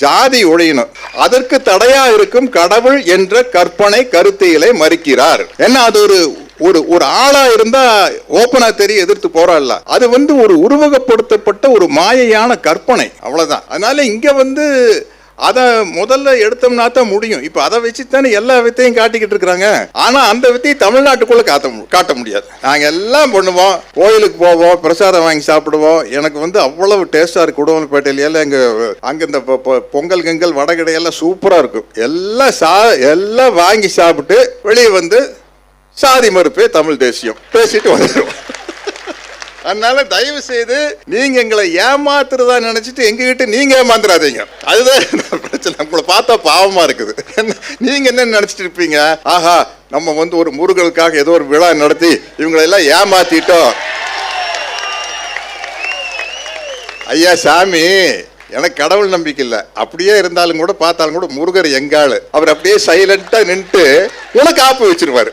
ஜாதி ஒழியணும். அதற்கு தடையா இருக்கும் கடவுள் என்ற கற்பனை கருத்தியலை மறுக்கிறார். என்ன அது ஒரு ஆளா இருந்தா ஓப்பனா தெரிய எதிர்த்து போராடல. அது ஒரு உருவகப்படுத்தப்பட்ட ஒரு மாயையான கற்பனை, அவ்வளவுதான். அதனால இங்க அதை முதல்ல எடுத்தோம்னா தான் முடியும். இப்ப அதை வச்சுத்தானே எல்லா வித்தையும் காட்டிக்கிட்டு இருக்கிறாங்க. ஆனா அந்த வித்தையை தமிழ்நாட்டுக்குள்ள காட்ட முடியாது. நாங்க எல்லாம் பண்ணுவோம், கோயிலுக்கு போவோம், பிரசாதம் வாங்கி சாப்பிடுவோம். எனக்கு அவ்வளவு டேஸ்டா இருக்கு. உடுமலைப்பேட்டையில அங்க இந்த பொங்கல் கங்கல் வடகடையெல்லாம் சூப்பரா இருக்கும். எல்லாம் வாங்கி சாப்பிட்டு வெளியே சாதி மறுப்பே தமிழ் தேசியம் பேசிட்டு வந்துடும். அதனால தயவு செய்து நீங்க எங்களை ஏமாத்துறதா நினைச்சிட்டு எங்ககிட்ட நீங்க ஏமாந்துடாதீங்க. அதுதான் பிரச்சனை. உங்களை பார்த்தா பாவமா இருக்குது. நீங்க என்ன நினைச்சிட்டு இருப்பீங்க, ஆஹா நம்ம ஒரு முருகனுக்காக ஏதோ ஒரு விழா நடத்தி இவங்களை எல்லாம் ஏமாத்திட்டோம். ஐயா சாமி, எனக்கு கடவுள் நம்பிக்கை இல்லை. அப்படியே இருந்தாலும் கூட பார்த்தாலும் கூட முருகர் எங்காளு. அவர் அப்படியே சைலண்டா நின்று உனக்கு ஆப்பு வச்சிருவாரு.